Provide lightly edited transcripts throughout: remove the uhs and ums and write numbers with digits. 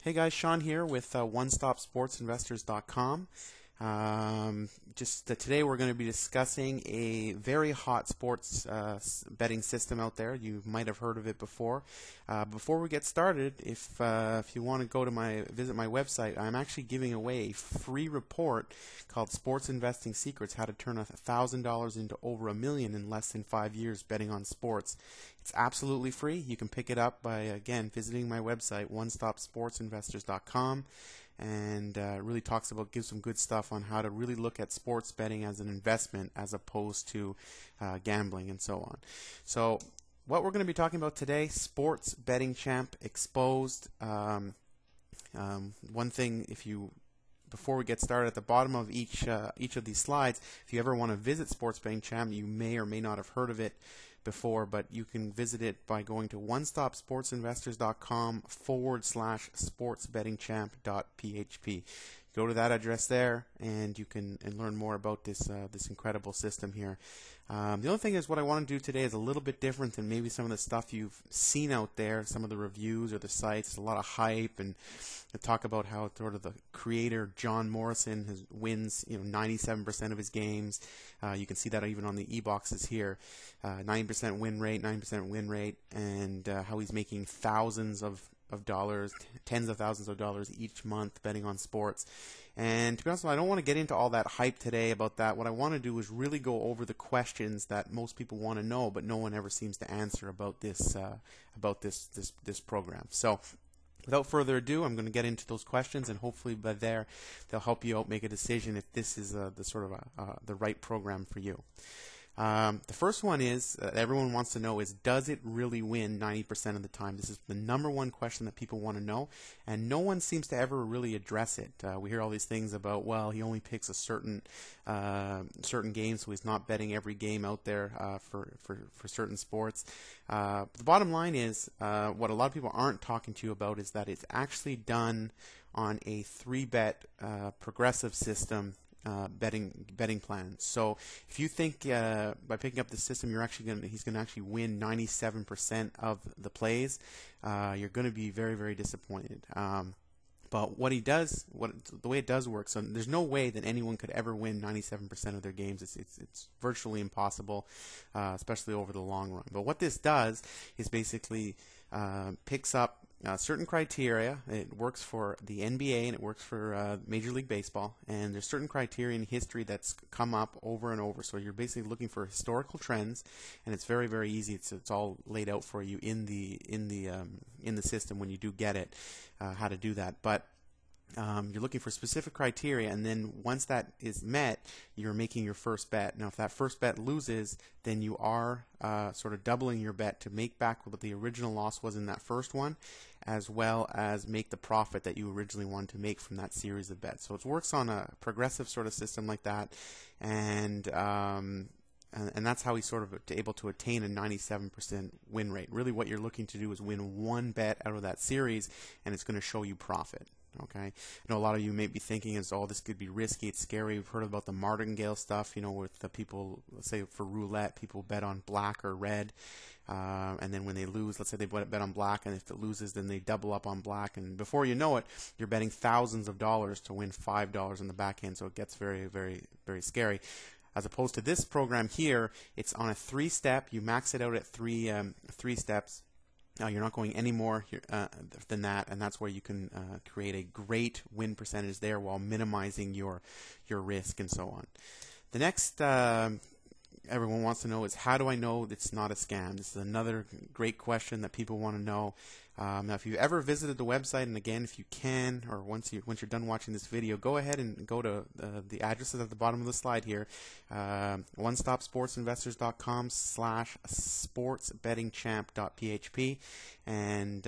Hey guys, Sean here with OneStopSportsInvestors.com. Today we're going to be discussing a very hot sports betting system out there. You might have heard of it before. Before we get started, if you want to go to visit my website, I'm actually giving away a free report called Sports Investing Secrets: How to Turn $1,000 into over $1 million in less than 5 years betting on sports. It's absolutely free. You can pick it up by, again, visiting my website, OneStopSportsInvestors.com. And really gives some good stuff on how to really look at sports betting as an investment as opposed to gambling and so on. So what we're going to be talking about today: Sports Betting Champ Exposed. One thing, before we get started, at the bottom of each of these slides, if you ever want to visit Sports Betting Champ, you may or may not have heard of it before, but you can visit it by going to onestopsportsinvestors.com/sportsbettingchamp.php. Go to that address there, and you can learn more about this incredible system here. The only thing is, what I want to do today is a little bit different than maybe some of the stuff you've seen out there, some of the reviews or the sites. A lot of hype, and talk about how sort of the creator John Morrison wins 97% of his games. You can see that even on the e-boxes here. 90% win rate, and how he's making thousands of dollars, tens of thousands of dollars each month betting on sports. And to be honest, I don't want to get into all that hype today about that. What I want to do is really go over the questions that most people want to know, but no one ever seems to answer about this program. So without further ado, I'm going to get into those questions, and hopefully by there they'll help you out make a decision if this is the right program for you. The first one is everyone wants to know is, does it really win 90% of the time? This is the number one question that people want to know, and no one seems to ever really address it. We hear all these things about, well, he only picks a certain game, so he's not betting every game out there for certain sports. The bottom line is, what a lot of people aren't talking to you about is that it's actually done on a 3-bet progressive system. Betting plan. So if you think by picking up the system he's going to actually win 97% of the plays, you're going to be very, very disappointed. But what he does, the way it does work, so there's no way that anyone could ever win 97% of their games. It's virtually impossible, especially over the long run. But what this does is basically picks up certain criteria. It works for the NBA and it works for Major League Baseball, and there's certain criteria in history that's come up over and over. So you're basically looking for historical trends, and it's very, very easy. It's all laid out for you in the system when you do get it, how to do that. But you're looking for specific criteria, and then once that is met, you're making your first bet. Now, if that first bet loses, then you are sort of doubling your bet to make back what the original loss was in that first one, as well as make the profit that you originally wanted to make from that series of bets. So it works on a progressive sort of system like that, and that's how he's sort of able to attain a 97% win rate. Really, what you're looking to do is win one bet out of that series, and it's going to show you profit. Okay, I know a lot of you may be thinking, this could be risky, it's scary. We've heard about the martingale stuff, with the people, let's say for roulette, people bet on black or red, and then when they lose, let's say they bet on black, and if it loses, then they double up on black, and before you know it, you're betting thousands of dollars to win $5 on the back end, so it gets very, very, very scary. As opposed to this program here, it's on a 3-step. You max it out at three steps. You're not going any more than that, and that's where you can create a great win percentage there while minimizing your risk and so on. The next everyone wants to know is, how do I know it's not a scam? This is another great question that people want to know. Now, if you've ever visited the website, and again, if you can, or once you're done watching this video, go ahead and go to the addresses at the bottom of the slide here, onestopsportsinvestors.com/sportsbettingchamp.php, and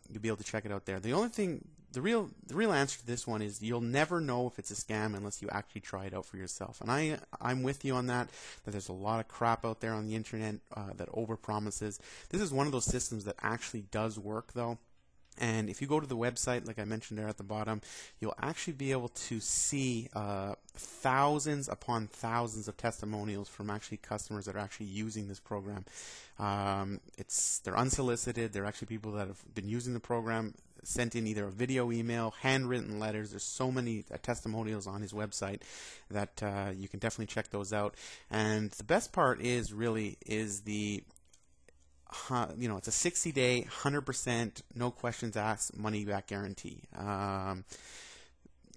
you'll be able to check it out there. The only thing, the real answer to this one is, you'll never know if it's a scam unless you actually try it out for yourself. And I'm with you on that there's a lot of crap out there on the internet that overpromises. This is one of those systems that actually does work, though. And if you go to the website, like I mentioned there at the bottom, you'll actually be able to see thousands upon thousands of testimonials from actually customers that are actually using this program. They're unsolicited. They're actually people that have been using the program sent in either a video, email, handwritten letters. There's so many testimonials on his website that you can definitely check those out. And the best part is the it's a 60-day, 100%, no questions asked, money back guarantee.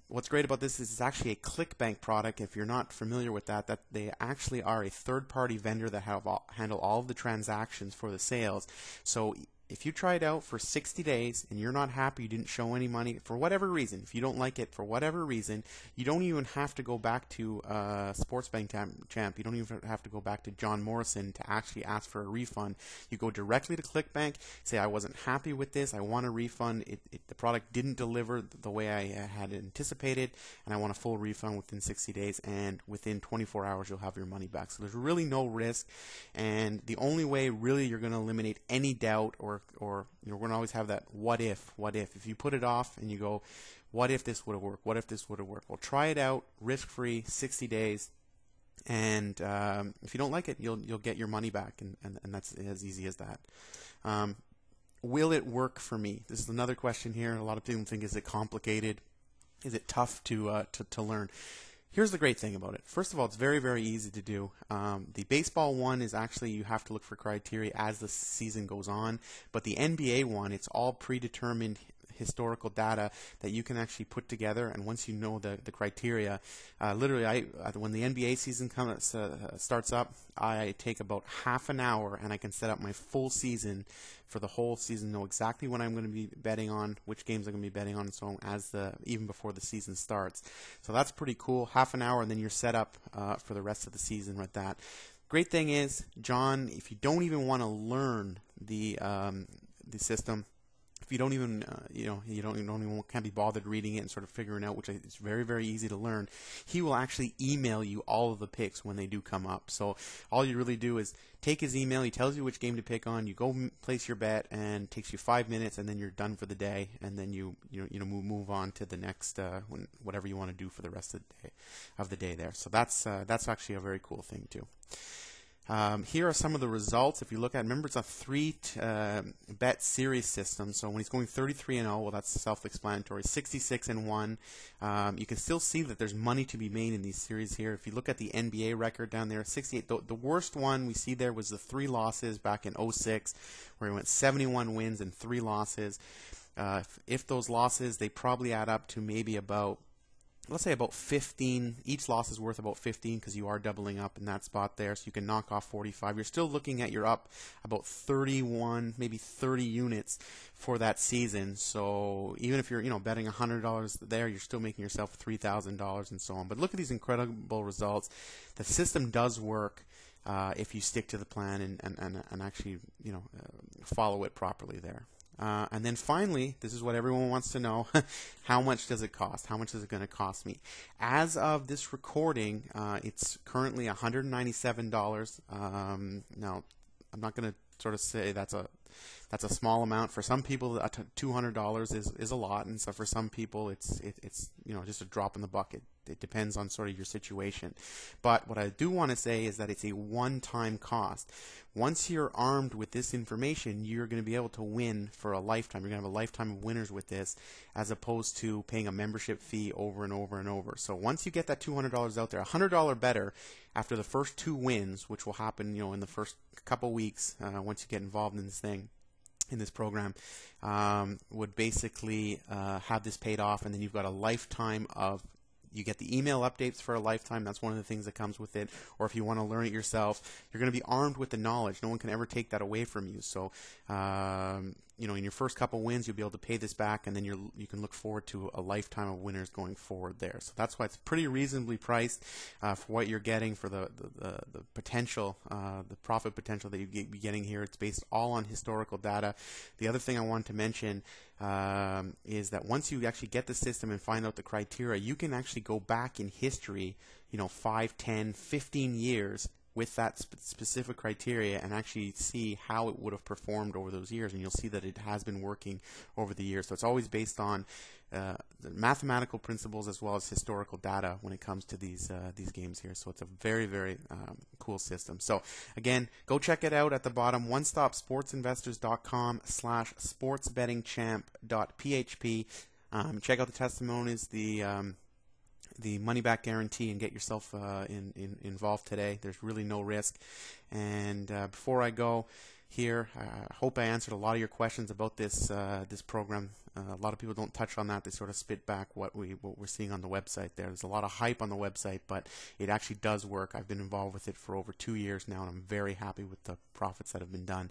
What's great about this is it's actually a ClickBank product. If you're not familiar with that they actually are a third-party vendor that handle all of the transactions for the sales. So if you try it out for 60 days and you're not happy, you didn't show any money for whatever reason, if you don't like it for whatever reason, you don't even have to go back to Sportsbank Champ. You don't even have to go back to John Morrison to actually ask for a refund. You go directly to ClickBank, say, I wasn't happy with this, I want a refund, the product didn't deliver the way I had anticipated, and I want a full refund within 60 days, and within 24 hours you'll have your money back. So there's really no risk, and the only way really you're going to eliminate any doubt or we're going to always have that what if. If you put it off and you go, what if this would have worked? What if this would have worked? Well, try it out, risk-free, 60 days, and if you don't like it, you'll get your money back, and that's as easy as that. Will it work for me? This is another question here. A lot of people think, is it complicated? Is it tough to learn? Here's the great thing about it. First of all, it's very, very easy to do. The baseball one is actually, you have to look for criteria as the season goes on. But the NBA one, it's all predetermined historical data that you can actually put together. And once you know the criteria, literally, when the NBA season starts up, I take about half an hour and I can set up my full season for the whole season, know exactly what I'm going to be betting on, which games I'm going to be betting on, and so on, even before the season starts. So that's pretty cool. Half an hour, and then you're set up for the rest of the season with that. Great thing is, John, if you don't even want to learn the system, if you don't even can't be bothered reading it and sort of figuring out, which is very, very easy to learn, he will actually email you all of the picks when they do come up. So all you really do is take his email. He tells you which game to pick on. You go place your bet, and it takes you 5 minutes, and then you're done for the day. And then you move on to the next whatever you want to do for the rest of the day there. So that's actually a very cool thing too. Here are some of the results. If you look at, remember, it's a 3-bet series system. So when he's going 33-0, well, that's self-explanatory. 66-1. You can still see that there's money to be made in these series here. If you look at the NBA record down there, 68. The worst one we see there was the 3 losses back in 06, where he went 71 wins and 3 losses. If those losses, they probably add up to maybe about, let's say, about 15. Each loss is worth about 15 because you are doubling up in that spot there, so you can knock off 45. You're still looking at, you're up about 31, maybe 30 units for that season. So even if you're betting $100 there, you're still making yourself $3,000 and so on. But look at these incredible results. The system does work if you stick to the plan and actually follow it properly there. And then finally, this is what everyone wants to know, how much does it cost? How much is it going to cost me? As of this recording, it's currently $197. Now, I'm not going to sort of say that's a small amount. For some people, $200 is a lot, and so for some people, it's just a drop in the bucket. It depends on sort of your situation. But what I do want to say is that it's a one-time cost. Once you're armed with this information, you're going to be able to win for a lifetime. You're going to have a lifetime of winners with this, as opposed to paying a membership fee over and over and over. So once you get that $200 out there, $100 better after the first 2 wins, which will happen, in the first couple weeks once you get involved in this thing, in this program, would basically have this paid off, and then you've got a lifetime of. You get the email updates for a lifetime. That's one of the things that comes with it. Or if you want to learn it yourself, you're going to be armed with the knowledge. No one can ever take that away from you. So, in your first couple wins, you'll be able to pay this back, and then you can look forward to a lifetime of winners going forward there. So that's why it's pretty reasonably priced for what you're getting, for the potential, the profit potential that you'd be getting here. It's based all on historical data. The other thing I want to mention is that once you actually get the system and find out the criteria, you can actually go back in history, 5, 10, 15 years, with that specific criteria and actually see how it would have performed over those years, and you'll see that it has been working over the years. So it's always based on the mathematical principles as well as historical data when it comes to these games here. So it's a very, very cool system. So again, go check it out at the bottom, onestopsportsinvestors.com/sportsbettingchamp.php. Check out the testimonies, the money back guarantee, and get yourself involved today. There's really no risk. And before I go here, I hope I answered a lot of your questions about this program. A lot of people don't touch on that. They sort of spit back what we're seeing on the website there. There's a lot of hype on the website, but it actually does work. I've been involved with it for over 2 years now, and I'm very happy with the profits that have been done.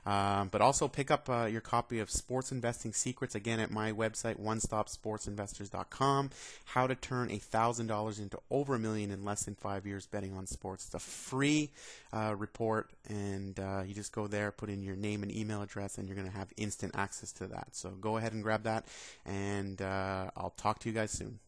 But also pick up your copy of Sports Investing Secrets, again, at my website, onestopsportsinvestors.com. How to turn $1,000 into over $1 million in less than 5 years betting on sports. It's a free report, and you just go there, put in your name and email address, and you're going to have instant access to that. So go ahead and grab that, and I'll talk to you guys soon.